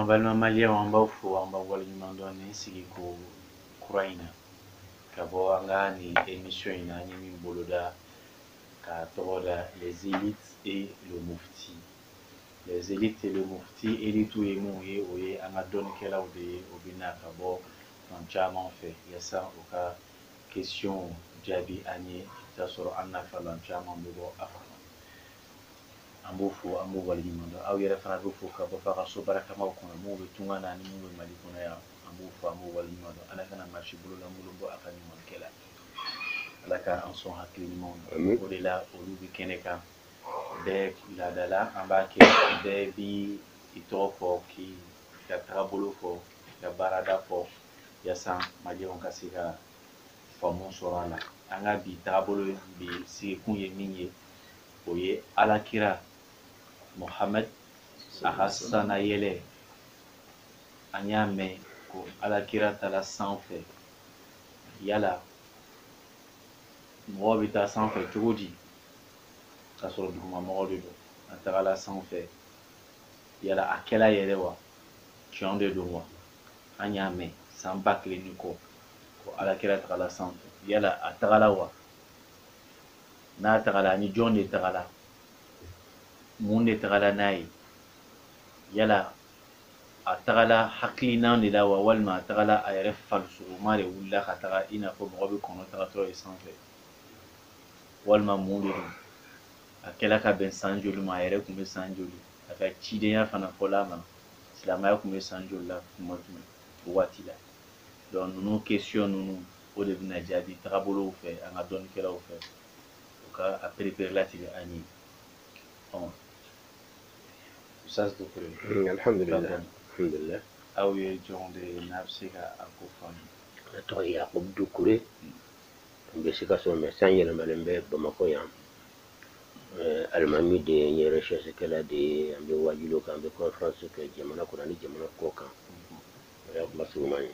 balma malien amba fo amba wala nyimando ne sigi ko kuraina ka bo anga ni émission ina ni boloda ka toda les élites et le mufti. Les élites et le mufti élite et moye oye anga don kela ode obina ka bo non chama fait yasa oka question jabi ani ta soro anna falan chama mbo afana ambo fo ambo wala nyimando aw yere fana bo fo ka bo fa so baraka ma ko mo be tunga na ni mo be mali kono ya ambo fo ambo wala nyimando ana kana marché bolo la mo bo afani mon kela alaka en son hakili nyimando o de la o lu kene ka be la dala ambake be bi itofo ki ka trabolo fo ka barada fo yasa mali on kasika famo sorala anga bi trabolo bi si kunye minye oye alakira Mohamed Hassana yele anyame ko alakira tala sanfɛ yala mɔgɔ bɛ taa sanfɛ cogo di ka sɔrɔ duguma mɔgɔ de don a tagala sanfɛ yala a kɛla yɛrɛ wa tiɲɛ de don wa an y'a mɛn san 1000 kɔ ko alakira tagala sanfɛ yala a tagala wa n'a tagala ni jɔn de tagala mun de tagala n'a ye yala a tagala hakilinan de la wa walima a tagala a yɛrɛ farisogoma de wulila ka taga i n'a fɔ mɔgɔ bɛ kɔnɔ tagatɔ ye sanfɛ walima mun de don a kɛla ka bɛn san joli ma a yɛrɛ tun bɛ san joli a ka cidenya fana fɔla ma silamɛya tun bɛ san joli la tuma jumɛn o waati la donc ninnu question ninnu o de bɛna jaabi tagabolow fɛ an ka dɔnnikɛlaw fɛ u ka a perepere latigɛ an ye Ustaz Doucouré. Alhamdulillah. Alhamdulillah. Aw ye jɔn de ye n'a bɛ se ka a ko fɔ an ye. Ne tɔgɔ ye Yakubu Doucouré. N bɛ Sikaso mais san yɛlɛmalen bɛ Bamakɔ yan. Alimami de ye n ye recherche kɛla de ye an bɛ wajibiw kan an bɛ conférence kɛ jamana kɔnɔ ani jamana kɔ kan. O y'a kuma suguman ye.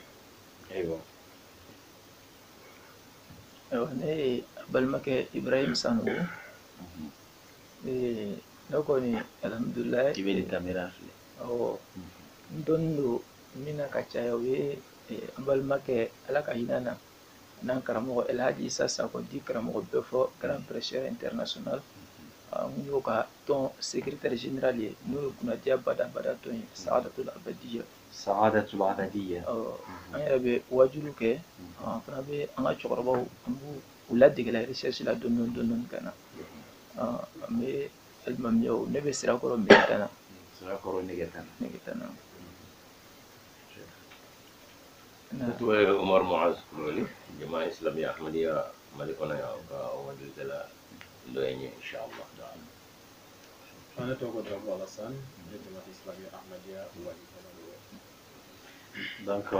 Ayiwa. Ayiwa ne ye balimakɛ Ibrahim Sanogo. Ne kɔni alhamdulilayi. I bɛ nin caméra filɛ. Awɔ n dɔnnen don min na ka caya o ye an balimakɛ Ala ka hinɛ na n'an karamɔgɔ Elhaji Isa Sako di karamɔgɔ bɛɛ fɔ grand prêcheur international n y'o ka tɔn secrétaire général ye n'o ye kunnadiya badabada tɔn ye Saadatul Abadiya. Saadatul Abadiya. An yɛrɛ bɛ wajibiw kɛ an fana bɛ an ka cɛkɔrɔbaw an b'u ladegela recherche la dɔɔni dɔɔni ka na an bɛ alimamiyaw ne bɛ Sirakɔrɔ Megetana. Sirakɔrɔ Megetana. Ketua Umar Muaz Muli, Jemaah Islamiyah Ahmadiyah Malikona ya ka wajib dala doanya insyaallah taala. Ana togo Drambo Alassane, Jemaah Islamiyah Ahmadiyah donc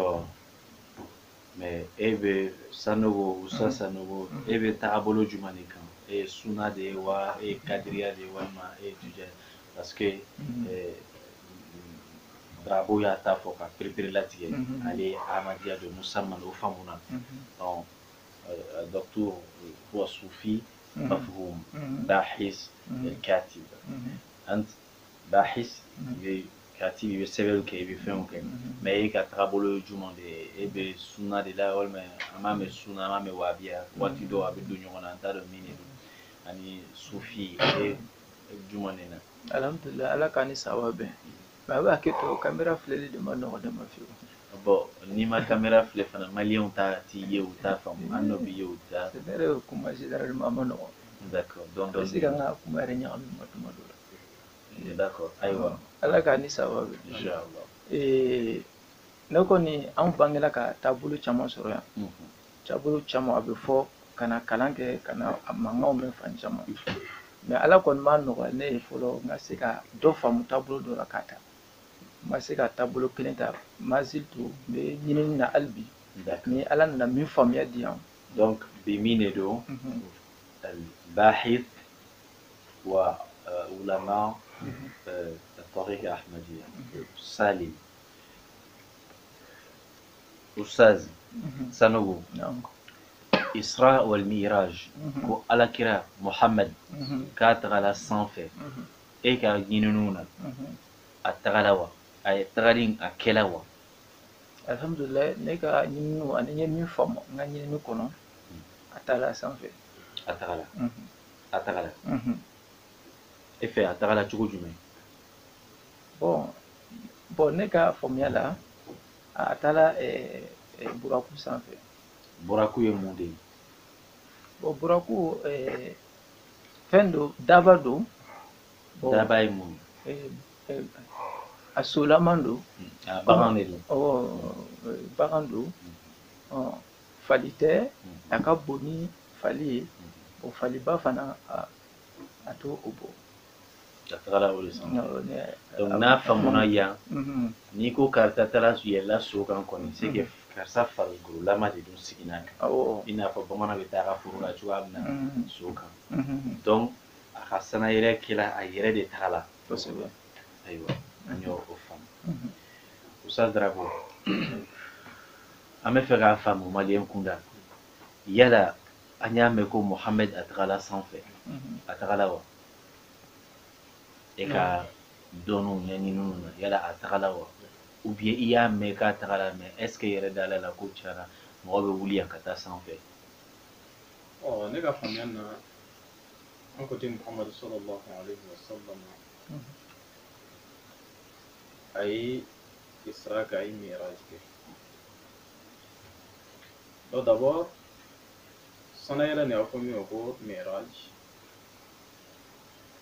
mais e bɛ Sanogo Usa Sanogo e bɛ taabolo jumɛn de kan e ye sunna de ye wa e ye kadiriya de ye walima e ye tijani parce que Brabo y'a ta fɔ ka perepere latigɛ ale ye Ahmadiyya de musamman o faamuna donc docteur هو صوفي مفهوم باحث كاتب أنت باحث كاتب يسبب كي بيفهم كي ما هيك تقابلوا جمل إيه بسنة دلا ولا ما أمام السنة أمام وابيا واتيدو أبدو نيونا تارو ميني يعني صوفي إيه جملنا alhamdulillah Ala k'ani sawaba bɛn mais a b'a kɛ to caméra filɛli de ma nɔgɔ dama fiyewu. Bon ni ma caméra filɛ fana maliyɛnw ta ti ye u t'a faamu an n'o bɛ ye u t'a. c'est vrai kuma généralement a ma nɔgɔ. D'accord donc parce que an ka kuma yɛrɛ ɲagami ma tuma dɔ la. D'accord ayiwa. Ala k'ani sawaba bɛn. Inchallah. Ne kɔni an bangela ka taabolo caman sɔrɔ yan. Taabolo caman a bɛ fɔ ka na kalan kɛ ka na a mankanw mɛn fan caman. mais Ala kɔni m'a nɔgɔya ne ye fɔlɔ n ka se ka dɔ faamu taabolo dɔ la k'a ta. N ma se ka taabolo kelen ta mazil to n bɛ ɲinini na hali bi. ni Ala nana min faamuya di yan. donc bi min de don الباحث وعلماء الطريقة الأحمدية سالم أستاذ Sanogo إسراء والميراج كو على كرا محمد كاتغلا سانفي إيكا جينونونا التغلاوة ay tagarin a kɛla wa alhamdulillah ne ka ɲininiw ani n ye min faamu n ka ɲinini kɔnɔ a taala sanfɛ. a tagala Mhm. a tagala Mhm. e fɛ a tagala cogo jumɛn bon ne ka faamuya la a taala buraku sanfɛ. buraku ye mun de ye bon buraku fɛn do daba do. daba ye mun a solaman do. a bagan de don bagan do. fali tɛ a ka bon ni fali ye. o faliba fana a to o bɔ. a tagala o de sanfɛ donc n'a faamuna yan n'i ko karisa taara yɛlɛla so kan kɔni c'est que karisa farikolola de don sigina kan i n'a fɔ bamanan bɛ taa a ka foro la cogoya min na so kan donc a ka sanayɛrɛ kɛla a yɛrɛ de tagala kosɛbɛ. ayiwa an y'o faamu Ustaz Darabo an bɛ fɛ k'a faamu maliyɛn kunda yala an y'a mɛn ko Mohamed a tagala sanfɛ a tagala wa e ka dɔnniw ɲɛɲiniw na yala a tagala wa ou bien i y'a mɛn k'a tagala mais est ce que yɛrɛ dala la ko tiɲɛna mɔgɔ bɛ wuli yan ka taa sanfɛ ne ka faamuya na an ko ten Muhammad sallallahu alaihi wasallam a ye Isra kɛ a ye Mi'raj kɛ donc d'abord sanayɛlɛ nin a fɔ min ma ko Mi'raj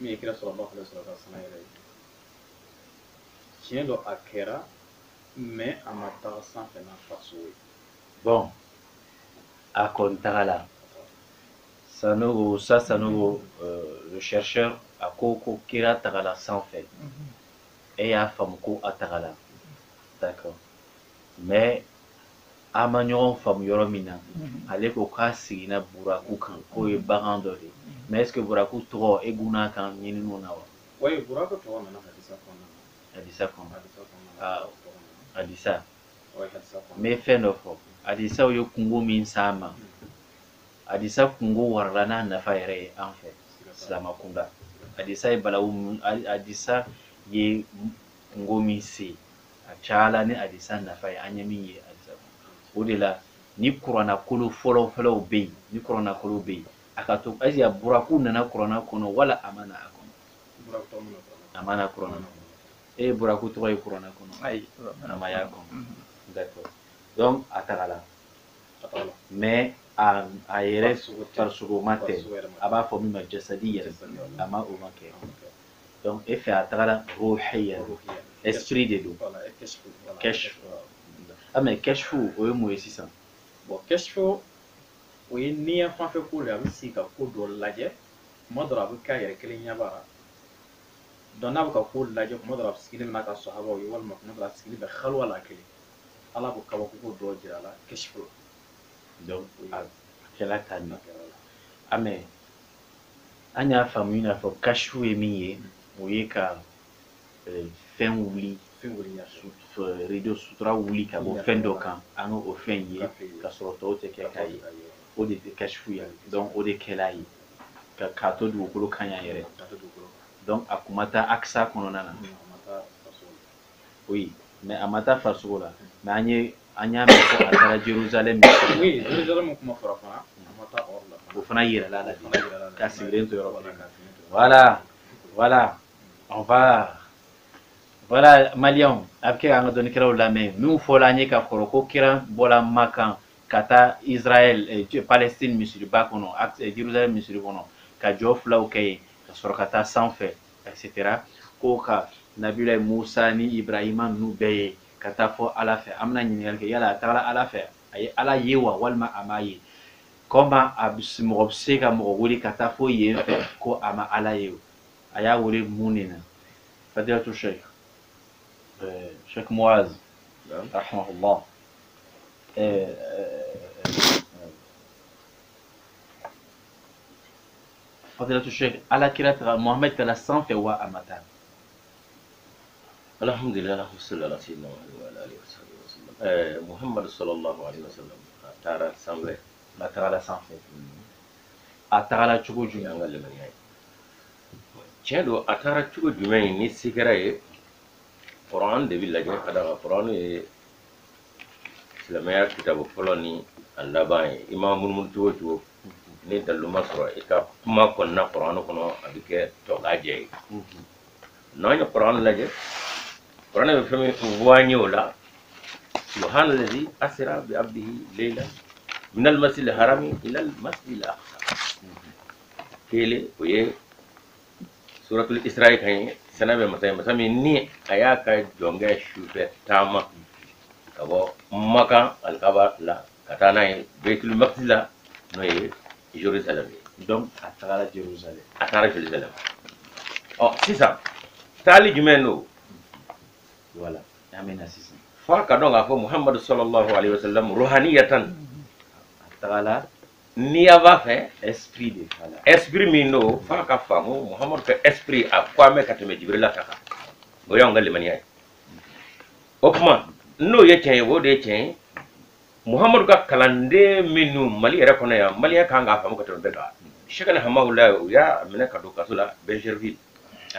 min ye kira sallallahu alaihi wasallam ka sanayɛlɛ ye tiɲɛ don a kɛra mais a ma taga sanfɛ n'a faso ye bon a kɔni tagala Sanogo Sanogo le chercheur a ko kira tagala sanfɛ e y'a faamu ko a tagala d'accord mais a ma ɲɔgɔn faamu yɔrɔ min na ale ko k'a sigina buraku kan k'o ye bagan dɔ de ye mais est ce que buraku tɔgɔ e gunn'a kan ɲininiw na wa oui buraku tɔgɔ nana hadisa kɔnɔna hadisa kɔnɔ hadisa hadisa kɔnɔ n bɛ fɛn dɔ fɔ hadisaw ye kungo min s'a ma hadisa kungo warala n'a nafa yɛrɛ ye an fɛ silama kunda hadisa ye balawu hadisa ye kungo min se a cayala ni hadisa nafa ye an ye min ye hadisa o de la ni kuranna kolo fɔlɔfɔlɔw bɛ yen ni kuranna kolo bɛ yen a ka to est ce que buraku nana kuranna kɔnɔ wala a ma na a kɔnɔ a ma na kuranna kɔnɔ e ye buraku tɔgɔ ye kuranna kɔnɔ ayi a ma y'a kɔnɔ d'accord donc a tagala mais a yɛrɛ farisogoma tɛ a b'a fɔ min ma jasadi yɛrɛ a ma o ma kɛ donc e fɛ a tagala ruhiya esprit de don kɛshfu mais kɛshfu o ye mun ye sisan bon kɛshfu o ye niyɛ fanfɛ ko de a bɛ sigi ka ko dɔ lajɛ kuma dɔ la a bɛ k'a yɛrɛ kelen ɲɛbara donc n'a bɛ ka ko lajɛ kuma dɔ la a sigilen bɛ n'a ka sahabaw ye walima kuma dɔ la a sigilen bɛ halwa la kelen ala b'o kabako dɔ jira a la kɛshfu donc a kɛla ta ɲɛ mais an y'a faamu i n'a fɔ kashfu ye min ye o ye ka fɛn wuli rideau sutura wuli ka bɔ fɛn dɔ kan an o fɛn ye ka sɔrɔ tɔw tɛ kɛ k'a ye o de tɛ kashfu ye donc o de kɛla ye k'a to dugukolo kan yan yɛrɛ donc a kun ma taa akisa kɔnɔna na oui mais a ma taa farisogo la mais an y'a mɛn ko a taara Jerusalem oui Jerusalem kuma fɔra fana a ma taa hors la o fana yirala la k'a sigilen to yɔrɔ kelen voilà on va voilà maliyɛnw a bɛ kɛ k'an ka dɔnnikɛlaw lamɛn min fɔla an ye ka kɔrɔ ko kira bɔla Makan ka taa Israël Palestine misiriba kɔnɔ Jerusalem misiri kɔnɔ ka jɔ filaw kɛ yen ka sɔrɔ ka taa sanfɛ etc ko ka Nabila Musa ni Ibrahima ninnu bɛɛ ye ka taa fɔ Ala fɛ an bɛna ɲininkali kɛ yala a tagala Ala fɛ a ye Ala ye wa walima a m'a ye comment mɔgɔ bɛ se ka mɔgɔ wele ka taa fo yen fɛ ko a ma Ala ye a y'a wele mun de na Fadilatu Sheikh Sheikh Muaz rahimahullah Fadilatu Sheikh Ala kira taga Muhammad taala sanfɛ wa a ma taa alhamdulillah salli ala sayyidina wa ala alihi wasallam Muhammad sallallahu alaihi wasallam a taara sanfɛ a tagala sanfɛ a tagala cogo jumɛn an ka lamɛnniya ye tiɲɛ don a taara cogo jumɛn ni se kɛra ye Quran de bi lajɛ ka da Quran ye silamɛya kitabu fɔlɔ ni a laban ye i ma munumunu cogo cogo ni dalu ma sɔrɔ i ka kuma kɔnɔna Quran kɔnɔ a bɛ kɛ tɔkajɛ ye n'an ye Quran lajɛ Quran bɛ fɛn min fɔ an ye o la subhana allazi asra bi abdihi laylan min al-masjid al-harami ila al-masjid al-aqsa kele o ye suratul Isra kan ye sɛnɛ bɛ masa min ni a y'a ka jɔnkɛ sufɛ taama ka bɔ Maka alikaba la ka taa n'a ye Baitul Maqdis la n'o ye Jérusalem ye donc a tagala Jérusalem a taara Jérusalem sisan taali jumɛn don voilà an bɛ na sisan f'a ka dɔn k'a fɔ Muhammadu sallallahu alaihi wasallam ruhaniyatan a tagala n'i b'a fɛ esprit de fala esprit min don f'a ka faamu Muhammadu ka esprit a ko an bɛ ka tɛmɛ Jibrila ta kan o y'anw ka limaniya ye o kuma n'o ye tiɲɛ ye o de ye tiɲɛ ye Muhammadu ka kalanden minnu Mali yɛrɛ kɔnɔ yan Maliyɛn kan k'a faamu ka tɛmɛ bɛɛ kan Cheikhna Hamawula u y'a minɛ ka don kaso la Bergerville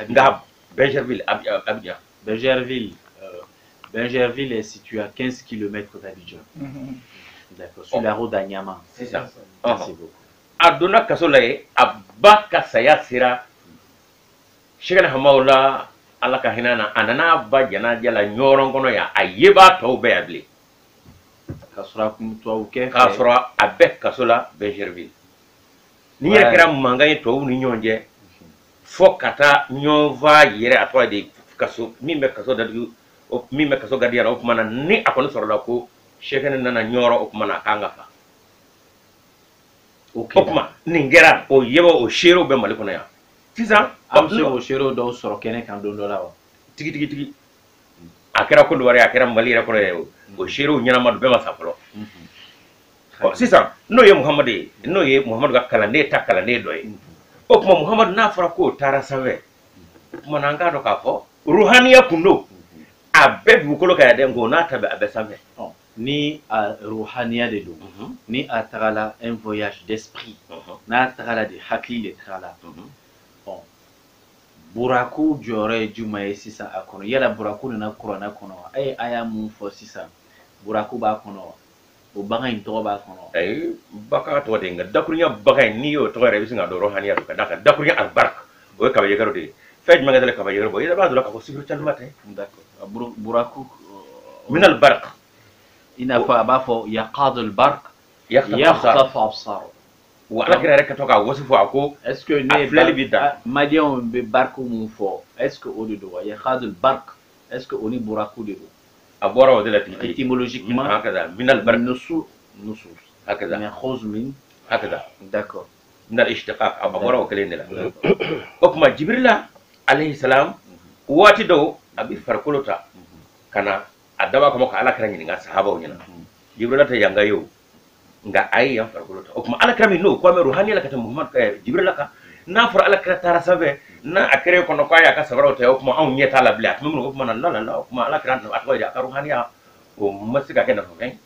nka Bergerville Abidjan Bergerville est situé à 15 km d'Abidjan. D'accord, sur la route d'Anyama. C'est ça. Merci beaucoup. A donna kaso la ye a ba ka saya sera Cheikhna Hamawula ala ka hinɛ na a nana ba janaja la ɲɔgɔn kɔnɔ yan a ye b'a tɔw bɛɛ yan bilen K'a sɔrɔ a kun tubabu kɛ k'a sɔrɔ a bɛɛ kaso la Bergerville ni yɛrɛ kɛra mankan ye tubabu ni ɲɔgɔn cɛ fo ka taa ɲɔgɔn fa yɛrɛ a tɔgɔ de kaso min bɛ kaso datugu min bɛ kaso gardien o kuma na ni a kɔni sɔrɔla ko Cheikhna nana ɲɔgɔn o kuma na a kan ka fa o kuma nin kɛra o yɛbɛ o seerew bɛ Mali kɔnɔ yan sisan an bɛ se k'o seerew dɔw sɔrɔ kɛnɛ kan don dɔ la wa tigi a kɛra Côte d'Ivoire a kɛra Mali yɛrɛ kɔnɔ ye o seerew ɲɛnama don bɛɛ ma sa fɔlɔ sisan n'o ye Muhammadu ye n'o ye Muhammadu ka kalanden ta kalanden dɔ ye o kuma Muhammadu n'a fɔra k'o taara sanfɛ o kuma na an k'a dɔn k'a fɔ ruhaniya kun don a bɛɛ dugukolo ka yɛrɛ ngo n'a ta bɛ a bɛɛ sanfɛ ni a ruhaniya de don ni a tagala un voyage d'esprit n'a tagala de hakili de tagala buraku jɔyɔrɔ ye jumɛn ye sisan a kɔnɔ yala buraku nana kuranɛ kɔnɔ wa a y'a mun fɔ sisan buraku b'a kɔnɔ wa o bagan in tɔgɔ b'a kɔnɔ ayi bagan tɔgɔ de nka dakurunya bagan in n'i y'o tɔgɔ yɛrɛ i bɛ sin ka dɔn ruhaniya don ka d'a kan dakurunya albaraka o ye kabajɛgɛrɛ de ye fɛn jumɛn ka tɛmɛ kabajɛgɛrɛ bɔ i yɛrɛ b'a dɔn k'a fɔ sibiri calima tɛ d'accord buraku min albaraka i n'a fɔ a b'a fɔ yaqadul barq yakhtafu absar wa alakira yɛrɛ ka to k'a wɔsi fɔ a ko est-ce que a filɛli bi da maliyɛnw bɛ barku mun fɔ est-ce que o de don wa yaqadul barq est-ce que o ni buraku de don a bɔra o de la tigi étymologiquement هكذا من البرق نصوص هكذا مأخوذ من هكذا d'accord من الاشتقاق أو بورا وكلين لا أكما جبريل عليه السلام واتي دو أبي فرقولتا كنا أدبا كما كالا كراني نغا صحابة ونينا جبريل تا يانغا يو نغا أي يان فرقولتا أكما على كرامي نو كوامي روحاني لكتا محمد جبريل لكا نافر على كرا تارا سبه na akere kono kwa ya kasabara ta kuma an nyeta la bla kuma kuma la la kuma ala kran atwa ya ruhaniya o masika kena ko kai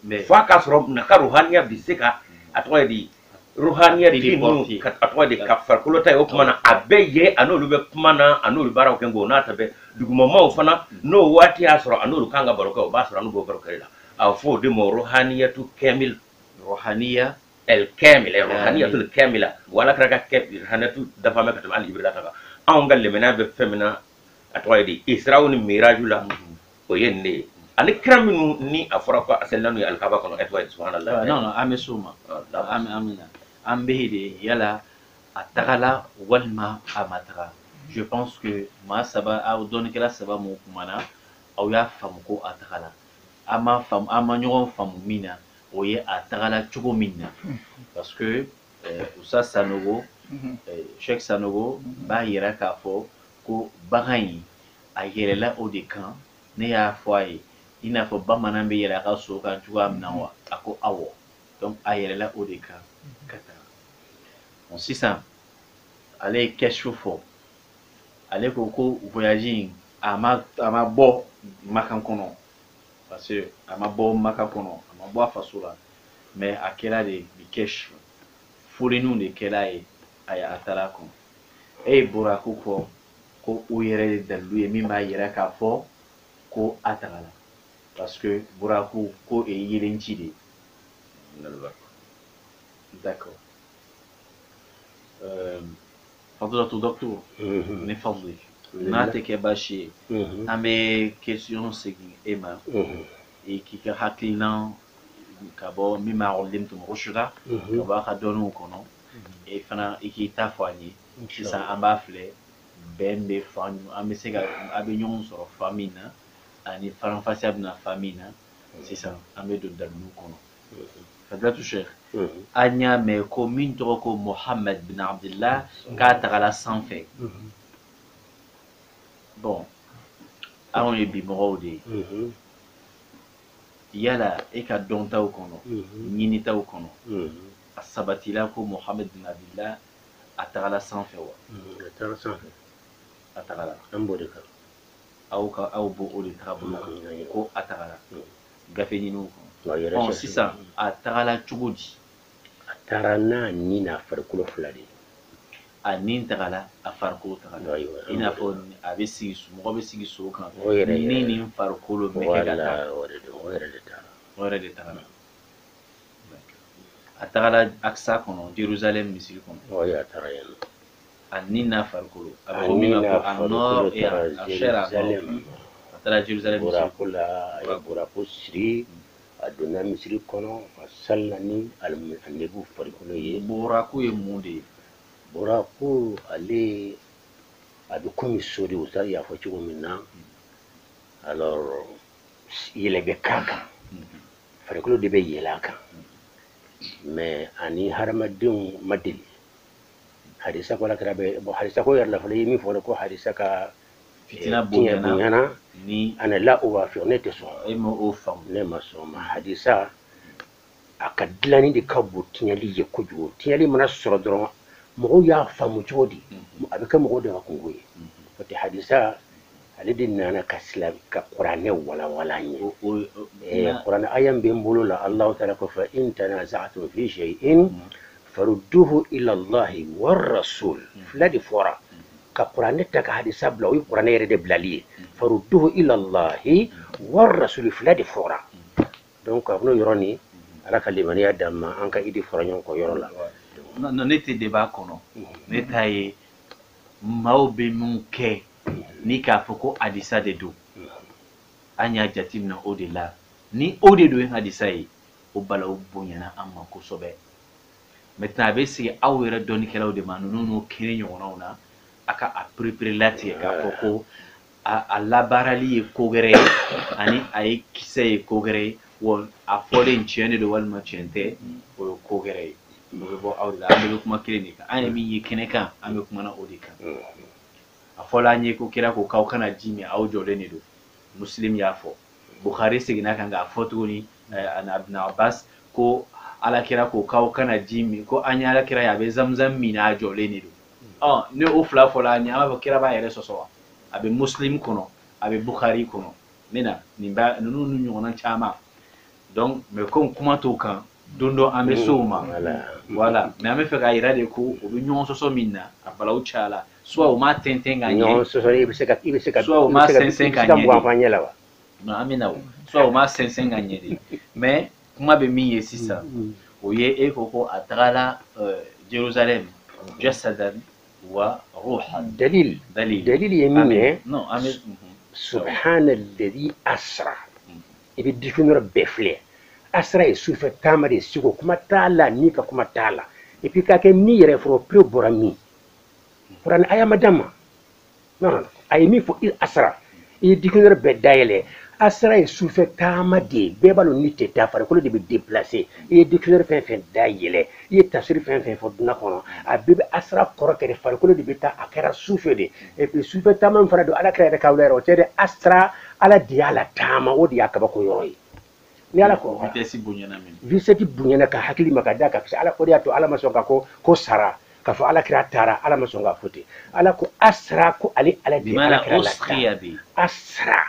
me fa ka soro na ka ruhaniya bi sika atwa di ruhaniya di no atwa di ka farkulo ta kuma na abeye anolu be kuma na anolu bara ko ngo na tabe duguma ma fana no wati ya soro anolu kanga baroka o ba soro anu go baroka la a fo de mo ruhaniya tu kamil ruhaniya الكاملة الروحانية الكاملة ولا كرجع كامل هنتو دفع ما كتب على جبريل تبع أون قال لي منا بفهمنا أتوايدي إسراء الميراج لا ويني أنا كرام مني أفرق أسلنا يا الكعبة كنا أتوايد سبحان الله non non أمي سوما أمي أم بهدي يلا أتغلا والما أمتغا je pense que ma saba أو دون كلا سبا مو كمانا أو يا فمكو أتغلا أما فم أما نيوم فمومينا oye a tagala cogo min na parce que Usa Sanogo Cheikh Sanogo b'a yira k'a fɔ ko bagan in a yɛlɛla o de kan ne y'a fɔ a ye i n'a fɔ bamanan bɛ yɛlɛ a ka so kan cogoya min na wa a ko awɔ donc a yɛlɛla o de kan ka taga bon sisan ale ye kɛsu fɔ ale ko ko voyage in a ma bɔ Makan kɔnɔ parce que a ma bɔ Makan kɔnɔ bɔ a faso la mais a kɛra de bi kɛ furinniw de kɛra ye a taara kɔnɔ e ye buraku fɔ ko o yɛrɛ de dalilu ye min b'a yira k'a fɔ ko atagala parce que buraku ko e yelenci de d'accord fadilatu docteur ne fadlik n'a tɛ kɛ baasi ye an bɛ question segin e ma e k'i ka hakilina ka bɔ min b'a ɔrɔnden tun mɔgɔ suda ka bɔ a ka dɔnniw kɔnɔ e fana i k'i ta fɔ an ye sisan an b'a filɛ bɛn bɛ fa an bɛ se ka a bɛ ɲɔgɔn sɔrɔ fa min na ani faranfasiya bɛ na fa min na sisan an bɛ don daliliw kɔnɔ fadilatu sheikh an y'a mɛn ko min tɔgɔ ko Mohamed bin Abdillah k'a tagala sanfɛ bon anw ye bi mɔgɔw de ye yala e ka dɔntaw kɔnɔ ɲinitaw kɔnɔ a sabatila ko Mohamed bin Abdillah a tagala sanfɛ wa a taara sanfɛ a tagala an b'o de kan aw b'o o de taabolo kan ko a tagala gafe ɲiniw kɔnɔ bon sisan a tagala cogo di a taara n'a ni n'a farikolo fila de a nin tagala a farikolo tagala i n'a fɔ a bɛ sigi mɔgɔ bɛ sigi so kan ni nin farikolo bɛ kɛ ka taa o yɛrɛ de taara o yɛrɛ de tagala a tagala Aksa kɔnɔ Jerusalem misiri kɔnɔ o a taara yen nɔ a nin n'a farikolo a bɛ ko min ma ko a nord et a chair a taara Jerusalem misiri buraku la a ye buraku siri a donna misiri kɔnɔ a salila ni nebu farikolo ye buraku ye mun de ye buraku ale a bɛ komi so de usa y'a fɔ cogo min na alors yɛlɛ bɛ k'a kan farikolo de bɛ yɛlɛ a kan mais ani hadamadenw ma deli hadisa ko alakira bɛ bon hadisa ko yɛrɛ la fɔlɔ i ye min fɔ ko hadisa ka fitina bonyana ni ana la o b'a fɛ ne tɛ sɔn e ma o faamu ne ma sɔn ma hadisa a ka dilanni de ka bon tiɲɛli ye kojugu tiɲɛli mana sɔrɔ dɔrɔn mɔgɔw y'a faamu cogo di a bɛ kɛ mɔgɔw de ka kungo ye parce que hadisa ale de nana ka kuranɛ walawala an ye kuranɛ aya min bɛ n bolo la Allahu taala ko fa in tanaza'tum fi shay'in farudduhu ila Allahi war rasul fila de fɔra ka kuranɛ ta ka hadisa bila o ye kuranɛ yɛrɛ de bilali ye farudduhu ila Allahi war rasul fila de fɔra donc a n'o yɔrɔ nin ala ka limaniya d'an ma an ka idi fara ɲɔgɔn kɔ yɔrɔ la ne tɛ débat kɔnɔ ne ta ye maaw bɛ mun kɛ ni k'a fɔ ko hadisa de don an y'a jateminɛ o de la ni o de don hadisa ye o balawu bonyana an ma kosɛbɛ maintenant a bɛ sigi aw yɛrɛ dɔnnikɛlaw de ma ninnu n'o kɛnɛ ɲɔgɔnnaw na a ka a perepere latigɛ k'a fɔ ko a labaarali ye ko wɛrɛ ye ani a ye kisɛ ye ko wɛrɛ ye wa a fɔlen tiɲɛ de don walima tiɲɛ tɛ o ye ko wɛrɛ ye o bɛ bɔ aw de la an bɛɛ bɛ kuma kelen de kan an ye min ye kɛnɛ kan an bɛ kumana o de kan a fɔla an ye ko kira ko k'aw kana ji min aw jɔlen de don muslim y'a fɔ Bukhari seginna kan k'a fɔ tuguni Ibn Abbas ko alakira ko k'aw kana ji min ko an ye alakira ye a bɛ zamzam min a jɔlen de don ne o fila fɔla an ye an b'a fɔ kira b'a yɛrɛ sɔsɔ wa a bɛ muslim kɔnɔ a bɛ Bukhari kɔnɔ ne na ninnu ni ɲɔgɔnna caman donc mais comme kuma t'o kan don dɔ an bɛ so o ma voilà mais an bɛ fɛ k'a yira de ko o bɛ ɲɔgɔn sɔsɔ min na a balawu cayala soit o ma tɛntɛn ka ɲɛ ɲɔgɔn sɔsɔ i bɛ se ka soit o ma sɛnsɛn ka ɲɛ de la wa non an bɛ na o soit o ma sɛnsɛn ka ɲɛ de mais kuma bɛ min ye sisan o ye e ko ko a tagala Jerusalem jasadan wa ruhan dalil ye min ye non an bɛ subhanalladhi asra i bɛ dictionnaire bɛɛ filɛ asra ye sufɛ taama de siko kuma t'a la ni ka kuma t'a la et puis k'a kɛ ni yɛrɛ fɔlɔ pewu bɔra min kuranɛ aya ma d'a ma non a ye min fɔ asra i ye dictionnaire bɛɛ dayɛlɛ asra ye sufɛ taama de ye bɛɛ b'a dɔn ni tɛ taa farikolo de bɛ déplacer i ye dictionnaire fɛn fɛn dayɛlɛ i ye tafsir fɛn fɛn fɔ dunan kɔnɔ a bɛɛ bɛ asra kɔrɔ kɛ de farikolo de bɛ taa a kɛra sufɛ de et puis sufɛ taama min fana don ala kira yɛrɛ ka wula yɛrɛ o tɛ de asra ala de y'a la taama o de y'a kabako yɔrɔ ye ni ala ko vitesse bonyana min vitesse bonyana ka hakili ma ka da ka ala ko de y'a to ala ma sɔn ka ko sara ka fɔ ala kira taara ala ma sɔn ka fɔ ten ala ko asra ko ale ala de ala kira la asra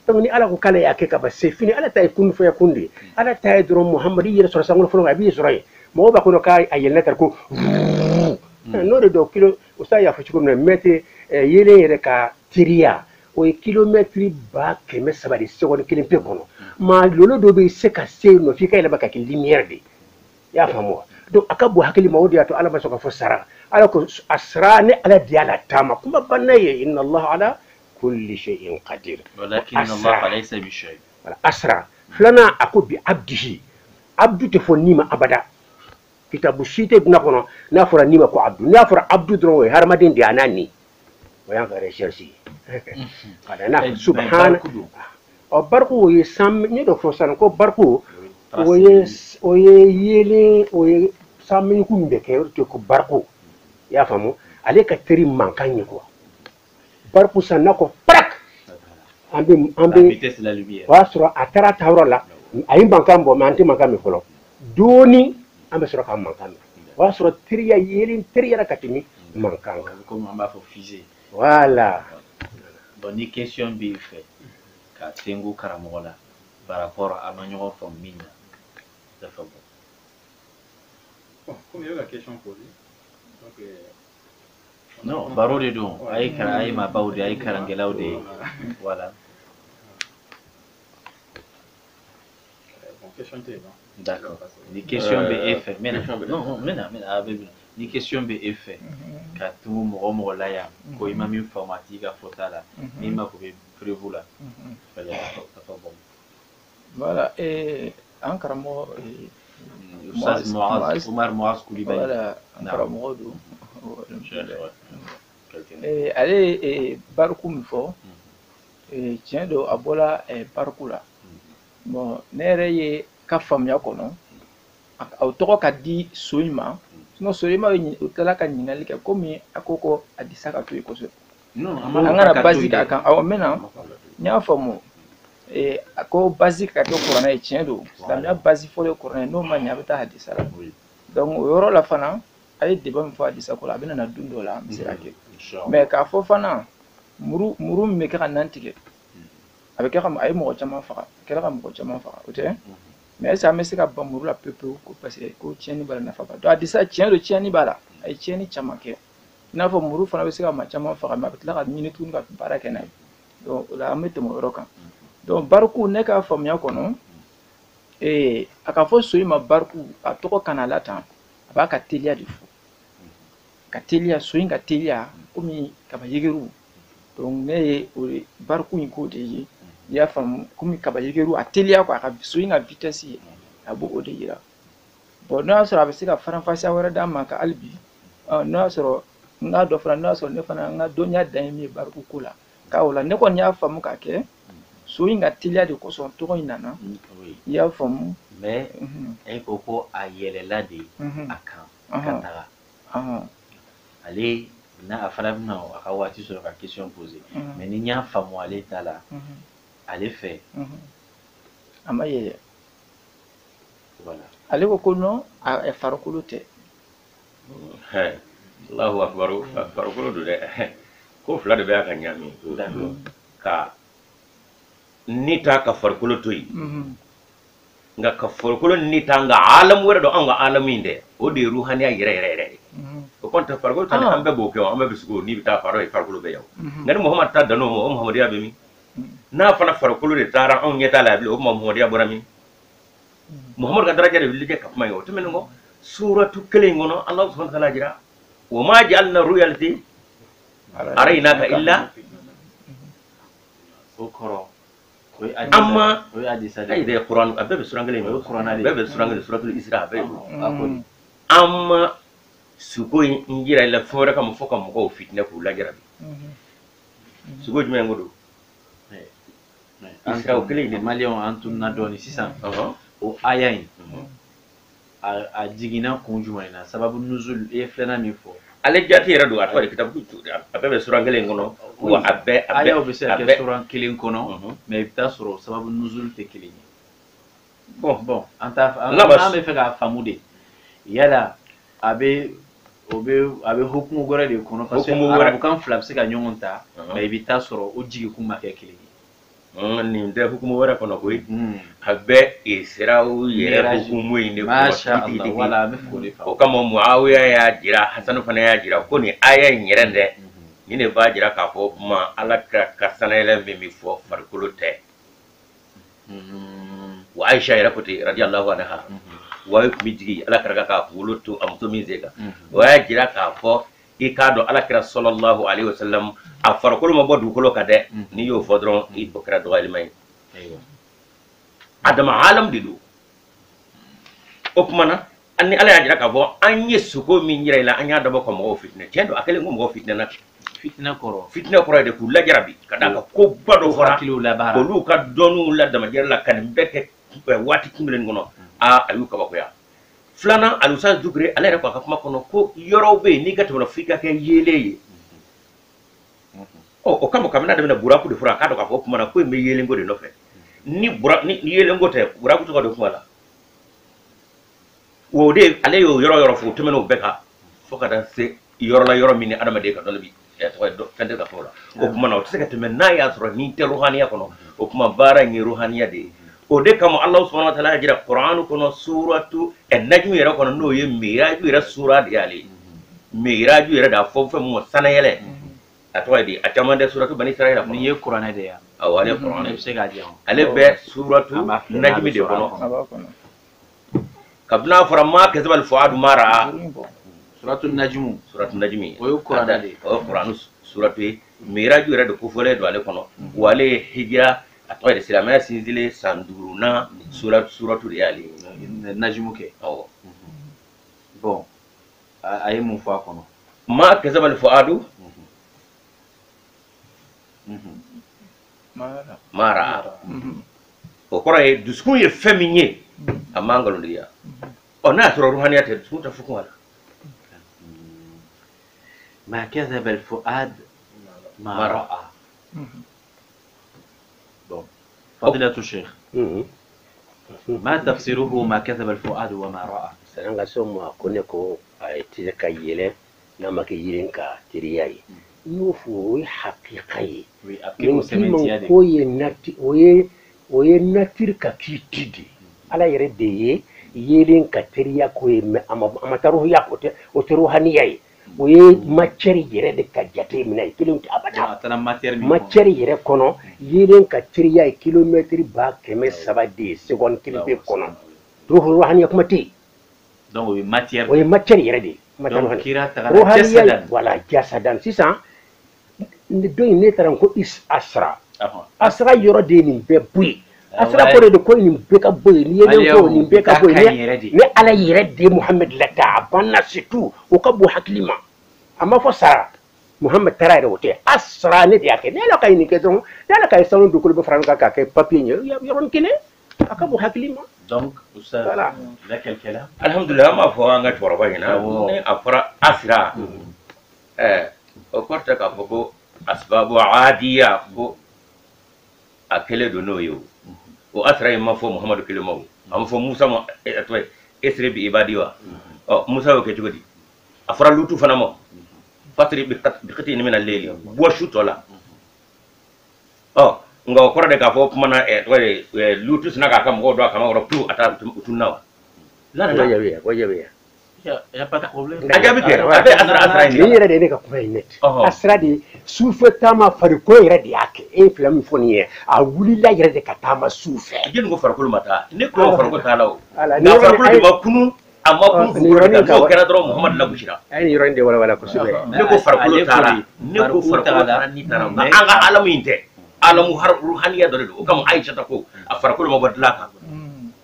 donc ni ala ko k'ale y'a kɛ ka ban c'est fini ala ta ye kun fɔ kun de ala ta ye dɔrɔn muhamadu i yɛrɛ sɔrɔ sankolo fɔlɔ a b'i sɔrɔ yen mɔgɔw b'a kɔnɔ k'a yɛlɛnna tan ko n'o de don kilo o sa y'a fɔ cogo min na mɛtɛ yelen yɛrɛ ka teriya o ye kilomètre ba kɛmɛ saba de seconde kelen pe kɔnɔ ma lolo dɔ bɛ se ka se yen nɔ f'i ka yɛlɛma ka kɛ lumière de y'a faamu wa donc a ka bon hakili ma o de y'a to ala ma sɔn ka fɔ sara ala ko a sara ni ala de y'a la taama kuma banna ye inna allah ala kulli shay'in qadir ولكن الله ليس بشيء voilà asra filanan a ko bi abdihi abdu tɛ fɔ ni ma abada kitabu si tɛ duna kɔnɔ n'a fɔra ni ma ko abdu n'a fɔra abdu dɔrɔn o ye hadamaden de y'a n'a ni o y'an ka recherche ye voilà n'a fɔ subhana ɔ bariku o ye san n ye dɔ fɔ sisan ko bariku o ye yelen o ye sanmiɲuku min bɛ kɛ o de tɛ ko bariku i y'a faamu ale ka teri mankan ye quoi bariku san n'a ko parak an bɛ o y'a sɔrɔ a taara taa yɔrɔ la a ye mankan bɔ mɛ an tɛ mankan min fɔlɔ dɔɔni an bɛ sɔrɔ ka mankan mɛn o y'a sɔrɔ teriya yelen teriyara ka tɛmɛ mankan kan comme an b'a fɔ fusée voilà donc ni question b'i fɛ ka tengu karamɔgɔ la par rapport à ma ɲɔgɔn faamu min na dafa bɔ bon comme il y a la question posée donc non baro de don a ye maabaw de a ye karankɛlaw de voilà bon question tɛ yen d'accord ni question bɛ e fɛ ni question bɛ e fɛ ka tugu mɔgɔ mɔgɔ la yan ko i ma min faamu a t'i ka fɔta la min mako bɛ prévu la dafa bɔ voilà an karamɔgɔ Ustaz Umar Muaz Kulibali voilà an karamɔgɔ don ale ye bariku min fɔ tiɲɛ don a bɔra bariku la bon ne yɛrɛ ye ka faamuya kɔnɔ o tɔgɔ ka di so in ma sinon so in ma o tilala ka ɲininkali kɛ komi a ko ko a disa ka to yen kosɛbɛ an kana basi k'a kan awɔ n bɛna n y'a faamu a ko basi ka kɛ kuranɛ ye tiɲɛ don silamɛya basi fɔlɔ ye kuranɛ ye n'o ma ɲɛ a bɛ taa hadisa la donc o yɔrɔ la fana a ye débat min fɔ hadisa ko la a bɛ na don dɔ la an bɛ se ka kɛ mais k'a fɔ fana muru min bɛ kɛ ka nan tigɛ a bɛ kɛ ka a ye mɔgɔ caman faga a kɛra ka mɔgɔ caman faga o tɛ mais est-ce que an bɛ se ka ban muru la pewu ko parce que ko tiɲɛni b'a la nafa b'a la donc hadisa tiɲɛ don tiɲɛni b'a la a ye tiɲɛni caman kɛ i n'a fɔ muru fana bɛ se ka maa caman faga mais a bɛ tila ka ɲini tuguni ka baara kɛ n'a ye donc o la an bɛ tɛmɛ o yɔrɔ kan donc bariku ne ka faamuya kɔnɔ a ka fɔ so in ma bariku a tɔgɔ kana la tan a b'a ka teliya de fɔ ka teliya so in ka teliya komi kaba yegeru donc ne ye o bariku in k'o de ye i y'a faamu komi kaba yegeru a teliya quoi a ka so in ka vitesse ye a b'o de yira bon n'o y'a sɔrɔ a bɛ se ka faranfasiya wɛrɛ d'a ma ka hali bi n'o y'a sɔrɔ n ka dɔ fana n'o y'a sɔrɔ ne fana n ka dɔnniya dan ye min ye bariku ko la k'a o la ne kɔni y'a faamu ka kɛ so in ka teliya de kosɔn tɔgɔ in nana i y'a faamu mais e ko ko a yɛlɛla de a kan ka taga ale n'a a fana bɛna a ka waati sɔrɔ ka question poser mais ni n y'a faamu ale ta la ale fɛ a ma yɛlɛ voilà ale ko ko non a farikolo tɛ Allahu akbar farikolo don dɛ ko fila de bɛ a ka ɲami ka ni ta ka farikolo to yen nka ka farikolo ni ta nka alam wɛrɛ don an ka alamin dɛ o de ye ruhaniya yɛrɛ yɛrɛ yɛrɛ de o kɔni farikolo ta an bɛɛ b'o kɛ an bɛɛ bɛ sigi n'i bɛ taa farikolo bɛ yaw nka ni Muhamadu ta dan'o ma o Muhamadiya bɛ min n'a fana farikolo de taara anw ɲɛ t'a la bilen o tuma Muhamadiya bɔra min Muhamadu ka daraja de wuli kɛ ka kuma ye o tɛmɛnen kɔ suratu kelen in kɔnɔ Alahu subhanahu wa ta'ala jira wa ma ja'alna ru'yati araynaka illa o kɔrɔ amma o ye hadisa de ai da Qur'an a bɛɛ bɛ suran kelen o ye kuranɛ de bɛɛ bɛ suran kelen suratul Isra a bɛɛ a kɔni amma suko in jira la fɛn wɛrɛ ka mun fɔ ka mɔgɔw fitinɛ k'u lajarabi suko jumɛn ko don Isra o kelen de maliyɛnw an tununa dɔɔnin sisan o aya in a jiginna kun jumɛn na sababu nuzul i ye filanan min fɔ ale jati yɛrɛ don a tɔgɔ de kitabu a bɛɛ bɛ suran kelen kɔnɔ wa a bɛɛ ayaw bɛ se ka kɛ suran kelen kɔnɔ mais i bɛ taa sɔrɔ sababu nuzul tɛ kelen ye bon an bɛ fɛ k'a faamu de yala a bɛ hukumu wɛrɛ de kɔnɔ parce que arabukan fila bɛ se ka ɲɔgɔn ta mais i bɛ taa sɔrɔ o jigikun ma kɛ kelen ye nin tɛ hukumu wɛrɛ kɔnɔ koyi a bɛɛ siraw yɛrɛ hukumu in de kɔnɔ wala an bɛ fɔ o de faamu o kama Muawiya y'a jira Hasanu fana y'a jira ko nin aya in yɛrɛ dɛ ni ne b'a jira k'a fɔ kuma alakira ka sanayɛlɛ min bɛ fɔ farikolo tɛ wa Aisha yɛrɛ ko ten radiyallahu anha wa tun bɛ jigin alakira k'a kunkolo to a muso min sen kan o y'a jira k'a fɔ i k'a dɔn alakira sallallahu alaihi wasallam a farikolo ma bɔ dugukolo kan dɛ n'i y'o fɔ dɔrɔn i o kɛra dɔgɔyalima ye adama alam de don o kuma na ani ala y'a jira k'a fɔ an ye sogo min jira i la an y'a dabɔ ka mɔgɔw fitinɛ tiɲɛ don a kɛlen ko mɔgɔw fitinɛna fitinɛ kɔrɔ ye de k'u lajarabi ka d'a kan ko ba dɔ fɔra olu ka dɔnniw la damajɛrɛ la ka nin bɛɛ kɛ waati kelen kɔnɔ a y'u kabakoya filanan alusa dugure ale yɛrɛ ko a ka kuma kɔnɔ ko yɔrɔw bɛ yen n'i ka tɛmɛ f'i ka kɛ yeelen ye o kama kabini daminɛ buraku de fɔra k'a dɔn k'a fɔ kuma na ko in bɛ yeelenko de nɔfɛ ni yeelenko tɛ buraku tɔgɔ de kuma la o de ale y'o yɔrɔ fɔ o tɛmɛn'o bɛɛ kan fo ka taa se yɔrɔ la yɔrɔ min ni adamaden ka dɔnni bi fɛn tɛ ka fɔ o la o kuma na o tɛ se ka tɛmɛ n'a y'a sɔrɔ ni tɛ ruhaniya kɔnɔ o kuma baara in ye ruhaniya de ye o de kama Alahu subhanahu wa ta'ala y'a jira Kur'an kɔnɔ suratu najmu yɛrɛ kɔnɔ n'o ye miraju yɛrɛ sura de y'ale miraju yɛrɛ de a fɔ fɛn mun sanayɛlɛ a tɔgɔ ye di a caman tɛ suratu bani Israila ni ye kuranɛ de ya awɔ ale kuranɛ ne bɛ se k'a di yan ale bɛ suratu najmu de kɔnɔ kabini a fɔra ma kasabal fuadu mara suratu najmu o ye kuranɛ de ye o ye kuranu suratu ye miraju yɛrɛ de kofɔlen don ale kɔnɔ wa ale ye hijira a tɔgɔ ye di silamɛya sinsinlen san 5nan suratu de y'ale najmu kɛ awɔ bon a ye mun fɔ a kɔnɔ ma kasabal fuadu mara o kɔrɔ ye dusukun ye fɛn min ye a man nkalontigiya n'a y'a sɔrɔ ruhaniya tɛ dusukun tɛ fɔ kuma la ما كذب الفؤاد ما رأى فضيلة الشيخ ما تفسيره ما كذب الفؤاد وما رأى sananga somo akone ko ayetize ka yele na make yirin ka tiriyai no fu haqiqa yi ko ye nati oye natir ka kitidi ala yere de ye yirin ka tiriya ko ye amataru ya ko te o ruhaniya yi oye matière yere de ka jate mina kilomètre abada matière yere kono yirin ka tiriya kilomètre ba keme sabade seconde kilomètre kono ruhaniya kuma ti donc o ye matière yɛrɛ de donc kira tagara jasadan voilà jasadan sisan do ne taara ko asra yɔrɔ de nin bɛɛ bɔ yen asra kɔrɔ de ko nin bɛɛ ka bɔ yen ni yelen ko nin bɛɛ ka bɔ yen ni ala yɛrɛ de Muhammed lata a banna surtout o ka bon hakili ma a ma fɔ sara Muhammed taara yɛrɛ o tɛ asra ne de y'a kɛ ne ala ka nin kɛ dɔrɔn ne ala ka ye sanu dugukolo bɛ fara ɲɔgɔn kan k'a kɛ papier ye yɔrɔnin kelen a ka bon hakili ma. donc voilà laquelle alhamdulillah ma fɔ an ka cɛkɔrɔba ɲɛna ni a fɔra asira o kɔrɔ tɛ k'a fɔ ko asbabu adiya ko a kɛlen don n'o ye o asira in ma fɔ Muhamadu kelen ma o a ma fɔ Musa ma esre bi ibadi wa Musa y'o kɛ cogo di a fɔra Lutu fana ma fatiri bi kati ni mina leli bɔ su tɔ la nga o kɔrɔ de k'a fɔ kuma na Lutu sina k'a ka mɔgɔw don a kama yɔrɔ pewu a taa tununa wa y a pas de problème a jaabi kɛ a bɛ asira ni yɛrɛ de ye ne ka kuma ye net asira de sufɛ taama farikolo yɛrɛ de y'a kɛ e ye fila min fɔ nin ye a wulila yɛrɛ de ka taama sufɛ jeli ko farikolo ma taa ne ko farikolo t'a la o nka farikolo de ma kunu a ma kunu fukolo de kan n'o kɛra dɔrɔn Muhamadu lagosira a ye nin yɔrɔ in de walawala kosɛbɛ ne ko farikolo t'a la ne ko farikolo taara ni taara nka an ka alamu in tɛ alamu ruhaniya dɔ de don o kama Aisha ta ko a farikolo ma bɔ dilan kan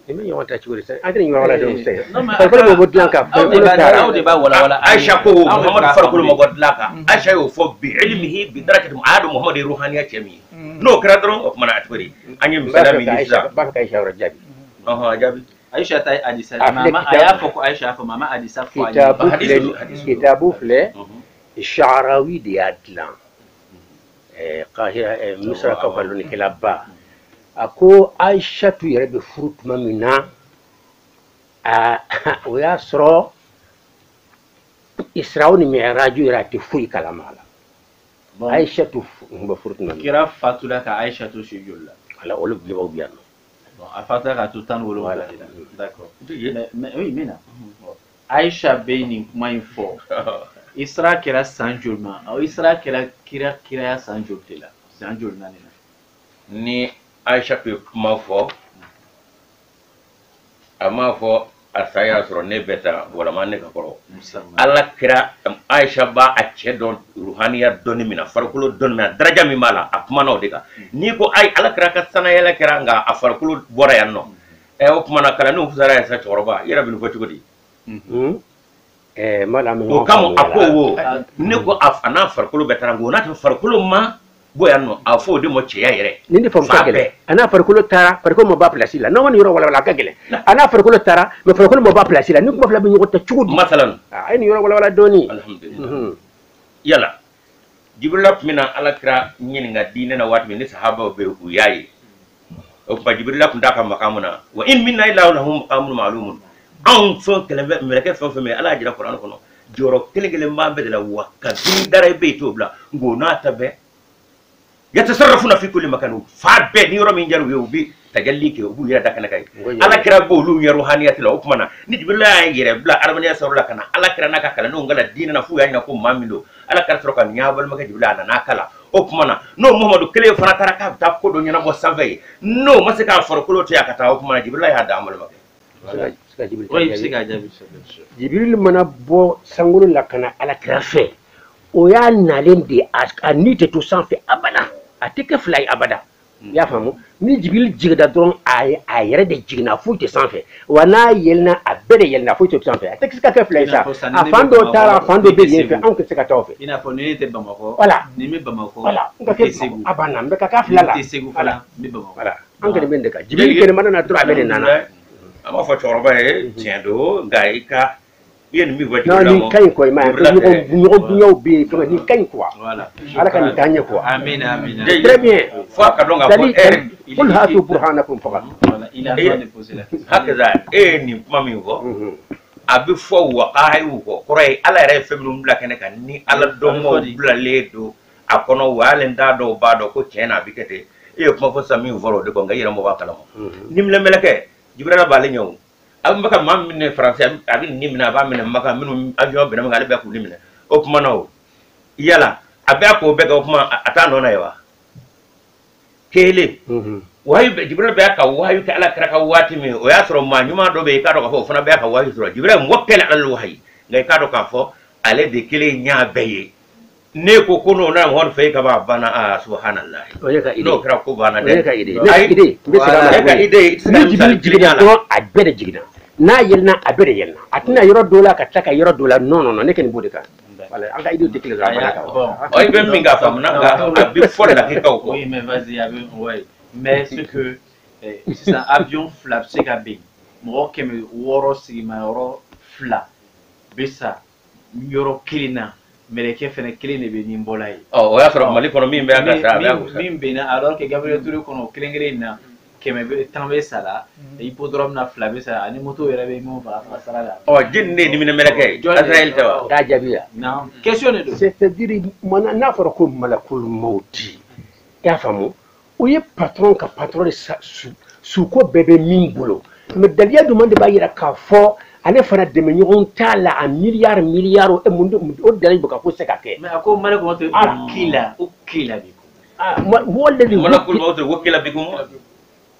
nin bɛ ɲɔgɔn ta cogo di sisan an tɛ nin ɲɔgɔn la dɔn sisan farikolo ma bɔ dilan kan farikolo taara aw de b'a walawala Aisha ko Muhamadu farikolo ma bɔ dilan kan Aisha y'o fɔ bi ilmihi bi darakati a y'a dɔn Muhamadu ye ruhaniya cɛ min ye n'o kɛra dɔrɔn o kumana a cogo di an ye misaliya min di sisan b'a fɛ ka Aisha yɔrɔ jaabi a jaabi Aisha ta hadisa mama a y'a fɔ ko Aisha y'a fɔ mama hadisa fɔ kitabu filɛ Sha'arawi de y'a dilan Kahira Misra ka balonikɛla ba a ko Aishatu yɛrɛ bɛ furu tuma min na o y'a sɔrɔ Isra'u ni Mi'raju yɛrɛ a tɛ foyi kalama a la Aishatu bɛ furu tuma min kira fatula ka Aishatu si joli la ala olu bilebaw bi yan nɔ a fatula ka to 17 d'accord mais oui mina Aisha bɛ nin kuma in fɔ Isra kɛra san joli ma Isra kɛra kiraya san joli de la san joli naani na ni Aisha ye kuma fɔ a m'a fɔ a sa y'a sɔrɔ ne bɛ taa walama ne ka kɔrɔ Ala kira Aisha b'a a cɛ dɔn ruhaniya dɔnni min na farikolo dɔnni min na daraja min b'a la a kumana o de kan n'i ko ayi Ala kira ka sanayɛlɛ kɛra nka a farikolo bɔra yan nɔ o kumana kalanniw fusara yan sa cɛkɔrɔba i yɛrɛ bɛ nin fɔ cogo di o kama a ko wo ne ko a n'a farikolo bɛ taa ngo n'a tɛ farikolo ma bɔ yan nɔ a fɔ o de ma cɛya yɛrɛ ni ne famu ka gɛlɛn a n'a farikolo taara farikolo ma ba place la n'aw kɔni yɔrɔ walawala a ka gɛlɛn a n'a farikolo taara mais farikolo ma ba place la ni kuma fila bɛ ɲɔgɔn ta cogo di masalan a ye nin yɔrɔ walawala dɔɔni alhamdulillah yala Jibrila tun bɛna Ala kira ɲininka diinɛ na waati min ni sahabaw bɛ u y'a ye o tuma Jibrila tun t'a ka maqamu na wa in minna illa lahu maqamun ma'lumun anw fɛn kɛlɛ mɛlɛkɛ fɛn fɛn bɛ Ala y'a jira Kuranɛ kɔnɔ jɔyɔrɔ kelen kelen b'an bɛɛ de la wa kabini dara i bɛ yen t'o bila ngo n'a ta bɛɛ yatasarrafuna fi kulli makan fa bɛɛ ni yɔrɔ min jaru ye u bɛ tajalli kɛ u b'u yɛrɛ da kɛnɛ kan ye Ala kira b'olu ɲɛ ruhaniyati la o tuma na ni Jibrila y'a yɛrɛ bila adamadenya sɔrɔ la ka na Ala kira n'a ka kalandenw kala diinɛ na f'u y'a ɲina ko maa min don Ala kira sɔrɔ ka nin y'a balimakɛ Jibrila a nan'a kala o tuma na n'o Muhamadu kelen fana taara k'a bɛ taa ko dɔ ɲɛnabɔ sanfɛ ye n'o ma se k'a farikolo to yen a ka taa o tuma na Jibrila y'a d'a balimakɛ Jibril mana bɔ sankolo la ka na Ala kira fɛ o y'a nalen de a ni tɛ to sanfɛ abada a tɛ kɛ fila ye abada i y'a faamu ni Jibril jiginna dɔrɔn a yɛrɛ de jiginna foyi tɛ sanfɛ wa n'a yɛlɛnna a bɛɛ de yɛlɛnna foyi tɛ sanfɛ a tɛ se ka kɛ fila ye sa a fan dɔ taara a fan dɔ bɛ yen fɛ anw tɛ se ka taa o fɛ i n'a fɔ ni ne tɛ Bamakɔ voilà ni n bɛ Bamakɔ voilà n ka kɛ Segu a banna n bɛ ka k'a fila la n tɛ Segu fana n bɛ Bamakɔ voilà an kɔni bɛ nin de kan Jibril kɛnɛ mana na dɔrɔn a bɛ nin nana a b'a fɔ cɛkɔrɔba ye tiɲɛ don nka i ka i ye nin min fɔ non nin ka ɲi quoi ma ɲɔgɔn dunyaw bɛ yen fɛngɛ nin ka ɲi quoi voilà Ala ka nin taa ɲɛ quoi amina amina très bien fo a ka dɔn k'a fɔ قل هاتوا برهانكم فقط voilà il a droit de poser la question hakaza ye nin kuma min fɔ a bɛ fɔ waqa'iw kɔ kɔrɔ ye Ala yɛrɛ ye fɛn minnu bila kɛnɛ kan ni Ala dɔnbagaw bilalen don a kɔnɔ wa hali n t'a dɔw b'a dɔn ko tiɲɛ na a bɛ kɛ ten e ye kuma fɔ sisan min fɔra o de kɔ nka i yɛrɛ mɔ b'a kalama ni mɛlɛkɛ Jibrila b'ale ɲɛ o a bɛ ka maa min minɛ Faransi a bɛ nin minɛ a b'a minɛ Maka minnu avion bɛnna ale bɛ k'u minɛ o kuma na o yala a bɛ a k'o bɛɛ kɛ o kuma a t'a nɔ na ye wa kelen wahayu Jibril bɛ ka wahayu kɛ Ala kira ka waati min o y'a sɔrɔ maa ɲuman dɔ bɛ yen i k'a dɔn k'a fɔ o fana bɛ ka wahayu sɔrɔ Jibril muwakkal ala wahayi nka i k'a dɔn k'a fɔ ale de kelen y'a bɛɛ ye ne ko ko n'o na mɔgɔ fɛ ka b'a banna subhanallah n'o kɛra ko banna dɛ ne ka idée ni Jibril jiginna dɔrɔn a bɛɛ de jiginna n'a yɛlɛnna a bɛɛ de yɛlɛnna a tɛna yɔrɔ dɔ la ka tila ka yɔrɔ dɔ la non ne kɔni b'o de kan voilà an ka idée tɛ kelen dɔrɔn i bɛ min k'a faamu nka a bɛ fɔ lakikaw kɔ oui mais vas-y a bɛ ouais mais ce que sisan avion fila bɛ se ka bɛn mɔgɔ 600 sigimayɔrɔ 2 bɛ sa yɔrɔ kelen na mɛlɛkɛ fɛnɛ kelen de bɛ nin bɔla ye o y'a sɔrɔ Mali kɔnɔ min bɛ yan ka sa a bɛ gosi min bɛnna alors que Gabriel Touré kɔnɔ kelen kelen na 10 bɛ sa la hippodrome na 2 bɛ sa ani moto yɛrɛ bɛ min faga a sara la jeni de ye dimina mɛlɛkɛ ye Azraïl tɛ wa k'a jaabi yan non question de don c'est-à-dire n'a fɔra ko malakul mawti i y'a faamu o ye patron ka patron de suko bɛɛ bɛ min bolo mais daliya duman de b'a yira k'a fɔ ale fana dɛmɛ ɲɔgɔn t'a la a miliyari o dalili bɛ ka ko se ka kɛ mais a ko malakul mawti o kila bi malakul mawti o kila bi kun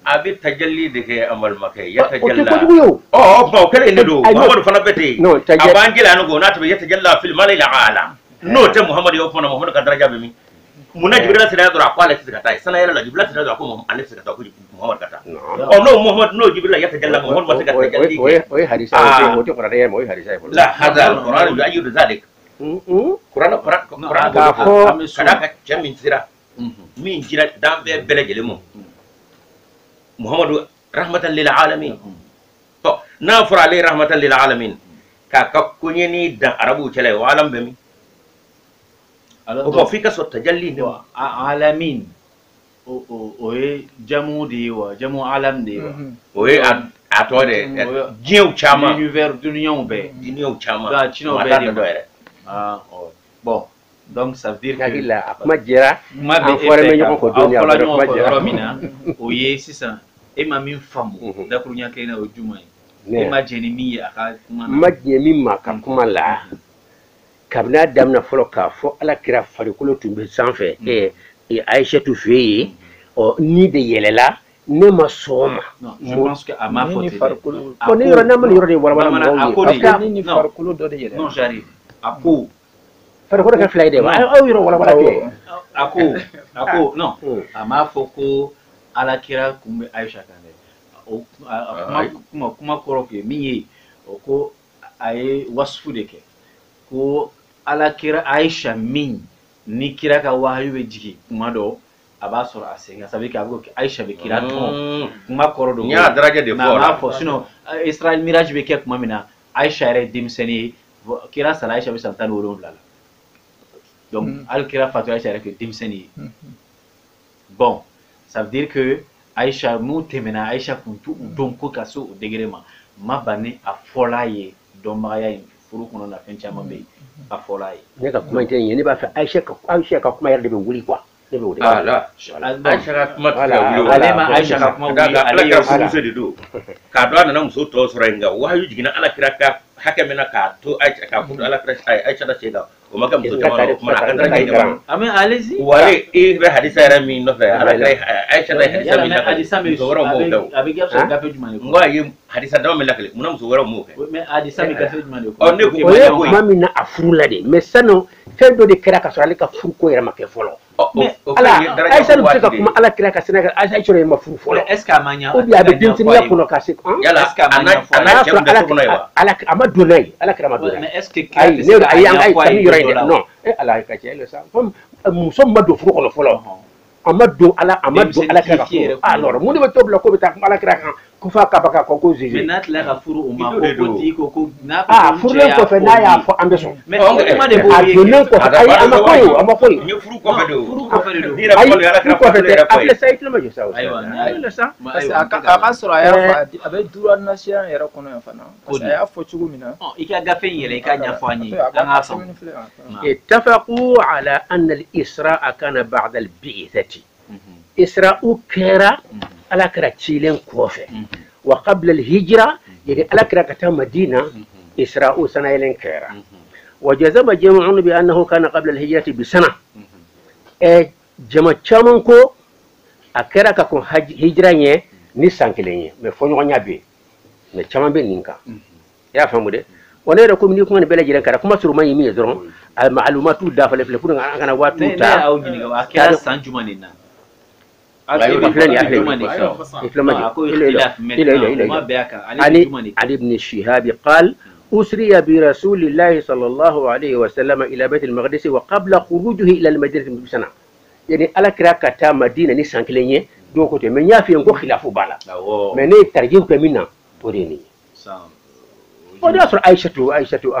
a bɛ tajalli de kɛ an balimakɛ ya tajalla o tɛ kojugu ye o o kɛlen de don Muhamadu fana bɛ ten a b'an gɛlɛya ni ko n'a tɛ ya tajalla fil mala'il a'la n'o tɛ Muhamadu ye o kumana Muhamadu ka daraja bɛ min munna Jibrila sera dɔrɔn a ko ale tɛ se ka taa ye sanayɛlɛ la Jibrila sera dɔrɔn a ko ale tɛ se ka taa ko Muhamadu ka taa n'o Jibrila ya tajalla Muhamadu ma se ka tajalli kɛ o ye hadisa ye o tɛ kuranɛ ye o ye hadisa ye la hada alquran yu'ayyidu dhalik kuranɛ k'a fɔ ka d'a ka cɛ min sira min jira dan bɛɛ lajɛlen ma Muhammadu rahmatan lil alamin n'a fɔra ale rahmatan lil alamin k'a ka koɲɛ ni dan arabuw cɛla ye o alam bɛ min o ko f'i ka sɔrɔ tajalli de wa alamin o ye jamu de ye wa jamu alam de ye wa o ye a tɔgɔ de diɲɛw caman univers duniyaw bɛɛ caman Chinois bɛɛ de yɛrɛ bon donc ça veut dire que a kuma jɛra kuma bɛ ɲɔgɔn kɔ yɔrɔ min na o ye sisan e ma min faamu dakuruɲa kelen na o juma ye e ma jɛn ni min ye a ka kuma na ma jɛn min ma ka kuma la kabna damna folo ka fo ala kira farikolo tumbe sanfɛ Aïchatou fɛ yen ni de yɛlɛla ne ma sɔn ma je pense que a ma fɔ ni farikolo bon ni yɔrɔ n'a ma yɔrɔ de walawala mɔgɔw ye parce que ni farikolo dɔ de yɛlɛla non j'arrive a ko farikolo kɛ fila ye dɛ aw yɔrɔ walawala kɛ a ko non a m'a fɔ ko alakira kun bɛ Aïcha kan dɛ o kuma kɔrɔ kɛ min ye o ko a ye wasufu de kɛ ko alakira Aïcha min ni kira ka wahayu bɛ jigin kuma dɔ a b'a sɔrɔ a sɛgɛn ça veut dire a bɛ ko Aïcha bɛ kira tɔn kuma kɔrɔ dɔ n y'a darajɛ de fɔ a b'a fɔ sinon Israël mirage bɛ kɛ kuma min na Aïcha yɛrɛ ye denmisɛnnin ye kira sara Aïcha bɛ san 17 la donc hali kira fatu Aïcha yɛrɛ kɛ denmisɛnnin ye bon ça veut dire que Aïcha mun tɛmɛna Aïcha kun t'u dɔn ko ka se o degré ma ban ni a fɔla ye dɔnbagaya in furu kɔnɔ na fɛn caman bɛ yen a fɔla ye ne ka kuma in tɛ nin ye ne b'a fɛ Aïcha ka kuma yɛrɛ de bɛ wuli quoi ne bɛ o de Aïcha ka kuma tɛ ka wuli ale ma Aïcha ka kuma wuli ala kira furumuso de don k'a dɔn a nana muso tɔw sɔrɔ yen nka wahayu jiginna ala kira ka hakɛ min na k'a to Aïcha k'a fɔ ala kira Aïcha da cɛ kan o ma kɛ muso caman na o kuma na a ka daraja in kama mais allez-y wale i bɛ hadisa yɛrɛ min nɔfɛ ala kira Aïcha da hadisa min lakale hadisa muso wɛrɛw m'o kɛ o a bɛ kɛ sɔrɔ gafe jumɛn de n ko a ye hadisa dama min lakale munna muso wɛrɛw m'o kɛ mais hadisa bɛ gafe jumɛn de ne ko o ye kuma min na a furu la de mais sanu fɛn dɔ de kɛra ka sɔrɔ ale ka furu ko yɛrɛ ma kɛ fɔlɔ ala Aïcha bɛ se ka kuma ala kira ka sɛnɛ Aïcha yɛrɛ ma furu fɔlɔ est-ce que a ma ɲa ou bien a bɛ denmisɛnninya kɔnɔ ka se yala a n'a cɛ bɛ so kɔnɔ ye wa a ma don n'a ye ala kira ma don n'a ye mais est-ce que ayi ne ayi an ka sami yɔrɔ in dɛ non ala ka cɛ sa muso ma don furu kɔnɔ fɔlɔ a ma don ala kira ka furu alors mun de bɛ to bila ko bɛ taa kuma ala kira kan ko fa ka baka ko zizi mais n'a tila ka furu o ma ko di ko n'a furulen kɔfɛ n'a y'a fɔ an bɛ sɔn mais kuma de b'o a ye donnen kɔfɛ ayi a ma ko ye a ma ko ye n ye furu kɔfɛ de o furu kɔfɛ de don ni yɛrɛ fɔlɔ ala kira kɔfɛ fɔlɔ tɛ yɛrɛ a fɔ ye filɛ sa i tulo ma jɔ sa o ayiwa sa parce que a ka sɔrɔ a y'a fɔ a bɛ duuru nasiya yɛrɛ kɔnɔ yan fana parce que a y'a fɔ cogo min na i ka gafe in yɛlɛ i ka ɲɛfɔ an ye an k'a faamu اتفقوا على أن الإسراء كان بعد البعثة إسراء كرا على كرا تشيلين كوفة وقبل الهجرة يعني على كرا كتا مدينة إسراء سنة يلين كرا وجزم جمع بأنه كان قبل الهجرة بسنة جمع تشامنكو أكرا كون هجرة نسان كليني مفوني غنيابي نتشامن بينينكا يا فهموا ده wane da kuma ni kuma ne bela jiran kara kuma suru man yimi ya zoron al ma'lumatu da fale fale kun an kana watu ne ta au gini ga kira san juma ne nan ayo iflani iflani علي بن الشهاب قال أسري برسول الله صلى الله عليه وسلم إلى بيت المقدس وقبل خروجه إلى المدينة بسنة يعني على كراكة مدينة نسان كلينية دو كوتي من يافي ينكو خلافه بالا من يترجم كمينا توريني o de y'a sɔrɔ Aïchatou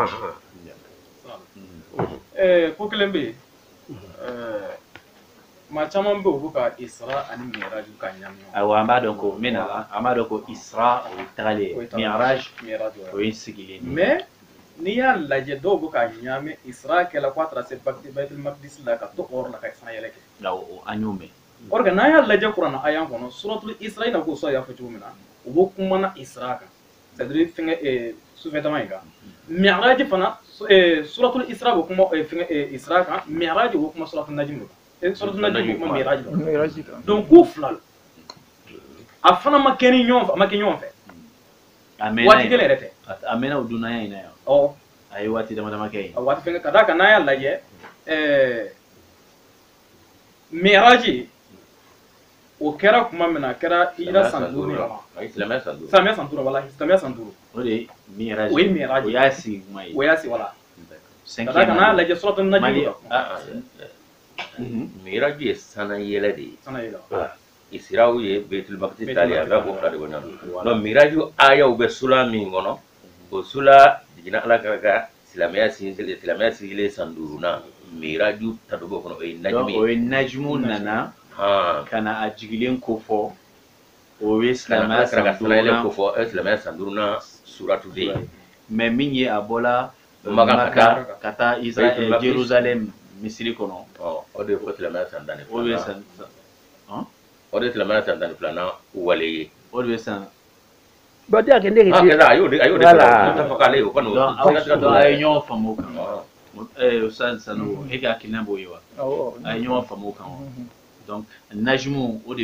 ko kelen bɛ yen maa caman bɛ yen u bɛ ka Isra ani Miraj ka ɲagami awɔ an b'a dɔn ko min na an b'a dɔn ko Isra o ye tagalen Miraj o ye sigilen mais n'i y'a lajɛ dɔw bɛ ka ɲagami Isra kɛla ko a taara se Baitul Maqdis la ka to o yɔrɔ la ka san yɛlɛ kɛ awɔ an y'o mɛn or que n'an y'a lajɛ kuranna a y'an kɔnɔ suratul Isra i n'a fɔ so y'a fɔ cogo min na u bɛ kuma na Isra kan c'est-à-dire fɛngɛ sufɛtama in kan Mi'raj fana suratul Isra bɛ kuma fɛngɛ Isra kan Mi'raj bɛ kuma suratul Najm kan suratul Najm bɛ kuma Mi'raj kan donc k'u fila a fana ma kɛ ni ɲɔgɔn fɛ a ma kɛ ɲɔgɔn fɛ waati kelen yɛrɛ tɛ a mɛnna o dunnaya in na yan a ye waati dama dama kɛ yen a waati fɛngɛ ka d'a kan n'an y'a lajɛ Mi'raj o kɛra kuma min na a kɛra hijira san 5 silamɛya san 5 wala silamɛya san 5 o de ye Miraj o ye Miraj o y'a sigi kuma ye o y'a sigi wala ka d'a kan n'an y'a lajɛ suratul Najm Miraj ye sana yɛlɛ de ye sana yɛlɛ Israw ye Baitul Maqdis tali a bɛ ko fila de bɔ ɲɔgɔn na Miraj ayaw bɛ sula min kɔnɔ o sula jiginna Ala ka silamɛya sigilen san 5nan Miraj ta dɔ b'o kɔnɔ o ye Najm ye o ye Najmu nana kana a jigilen ko fɔ o ye silamɛya san 5nan suratu de ye mais min ye a bɔla Maka ka taa Israël Jérusalem misiri kɔnɔ o de ye fɔ silamɛya san 10 o de ye san o de ye silamɛya san 12nan wale ye o de ye san ba tɛ a kɛ ne a y'o de fɔ k'ale y'o kɔni a ye ɲɔgɔn faamu o kan Ustaz Sanu e ka hakilina b'o ye wa? A ye ɲɔgɔn faamu o kan wa? Donc najmu o de